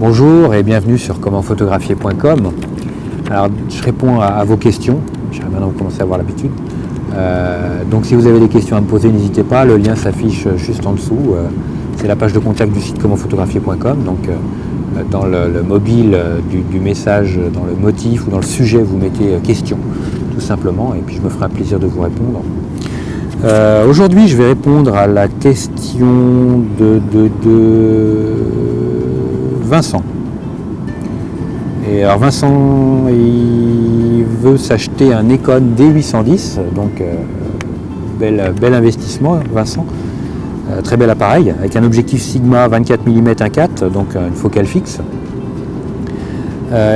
Bonjour et bienvenue sur commentphotographier.com. Alors je réponds à vos questions, maintenant vous commencez à avoir l'habitude. Donc si vous avez des questions à me poser, n'hésitez pas, le lien s'affiche juste en dessous. C'est la page de contact du site commentphotographier.com. Donc dans le mobile du message, dans le motif ou dans le sujet, vous mettez question, tout simplement, et puis je me ferai un plaisir de vous répondre. Aujourd'hui je vais répondre à la question de Vincent. Et alors Vincent, il veut s'acheter un Nikon D810, donc bel investissement Vincent, très bel appareil, avec un objectif Sigma 24 mm 1.4, donc une focale fixe.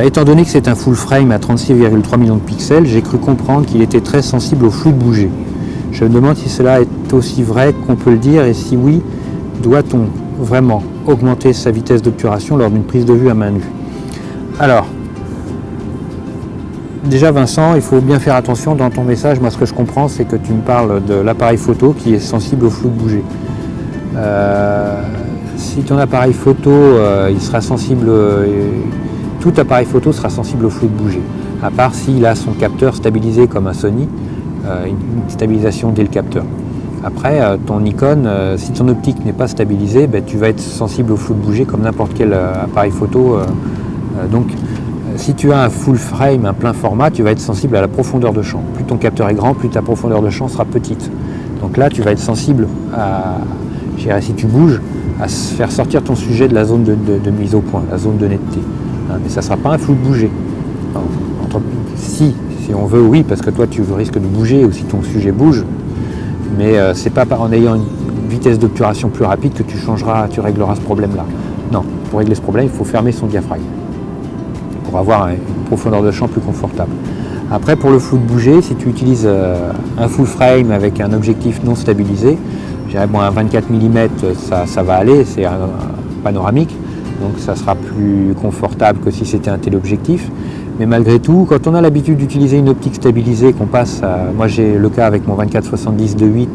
Étant donné que c'est un full frame à 36,3 millions de pixels, j'ai cru comprendre qu'il était très sensible au flou de bouger. Je me demande si cela est aussi vrai qu'on peut le dire, et si oui, doit-on vraiment augmenter sa vitesse d'obturation lors d'une prise de vue à main nue? Alors, déjà Vincent, il faut bien faire attention dans ton message. Moi, ce que je comprends, c'est que tu me parles de l'appareil photo qui est sensible au flou de bouger. Si ton appareil photo, il sera sensible, tout appareil photo sera sensible au flou de bouger, à part s'il a son capteur stabilisé comme un Sony, une stabilisation dès le capteur. Après, ton Nikon, si ton optique n'est pas stabilisée, tu vas être sensible au flou de bouger comme n'importe quel appareil photo. Donc, si tu as un full frame, un plein format, tu vas être sensible à la profondeur de champ. Plus ton capteur est grand, plus ta profondeur de champ sera petite. Donc là, tu vas être sensible à, je dirais, si tu bouges, à faire sortir ton sujet de la zone de mise au point, la zone de netteté. Mais ça ne sera pas un flou de bouger. Si on veut, oui, parce que toi, tu risques de bouger, ou si ton sujet bouge, mais c'est pas en ayant une vitesse d'obturation plus rapide que tu régleras ce problème-là. Non, pour régler ce problème, il faut fermer son diaphragme pour avoir une profondeur de champ plus confortable. Après, pour le flou de bouger, si tu utilises un full frame avec un objectif non stabilisé, je dirais, un 24 mm, ça va aller, c'est un panoramique, donc ça sera plus confortable que si c'était un téléobjectif. Mais malgré tout, quand on a l'habitude d'utiliser une optique stabilisée, qu'on passe à... Moi j'ai le cas avec mon 24-70 2.8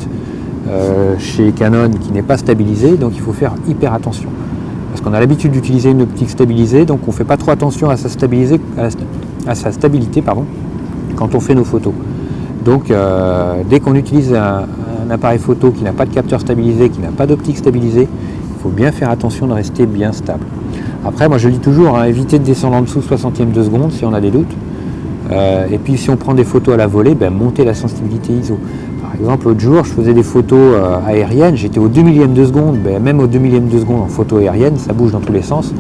chez Canon qui n'est pas stabilisé, donc il faut faire hyper attention. Parce qu'on a l'habitude d'utiliser une optique stabilisée, donc on ne fait pas trop attention à sa stabilité quand on fait nos photos. Donc dès qu'on utilise un appareil photo qui n'a pas de capteur stabilisé, qui n'a pas d'optique stabilisée, il faut bien faire attention de rester bien stable. Après, moi je dis toujours, éviter de descendre en dessous 60e de seconde si on a des doutes. Et puis si on prend des photos à la volée, monter la sensibilité ISO. Par exemple, l'autre jour, je faisais des photos aériennes, j'étais au 2 millième de seconde, même au 2 millième de seconde en photo aérienne, ça bouge dans tous les sens,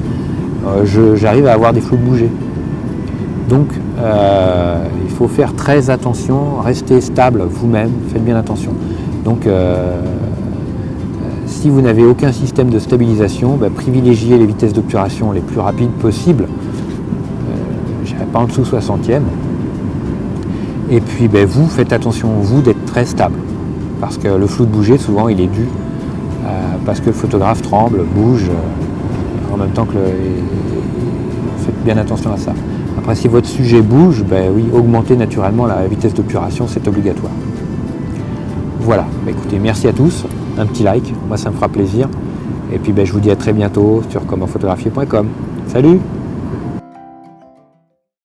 j'arrive à avoir des flous de bouger. Donc il faut faire très attention, rester stable vous-même, faites bien attention. Donc si vous n'avez aucun système de stabilisation, privilégiez les vitesses d'obturation les plus rapides possibles, je dirais pas en dessous 60e. Et puis vous faites attention, vous, d'être très stable. Parce que le flou de bouger, souvent, il est dû parce que le photographe tremble, bouge, en même temps que faites bien attention à ça. Après, si votre sujet bouge, oui, augmentez naturellement la vitesse d'obturation, c'est obligatoire. Voilà, écoutez, merci à tous. Un petit like, moi ça me fera plaisir. Et puis je vous dis à très bientôt sur commentphotographier.com. Salut!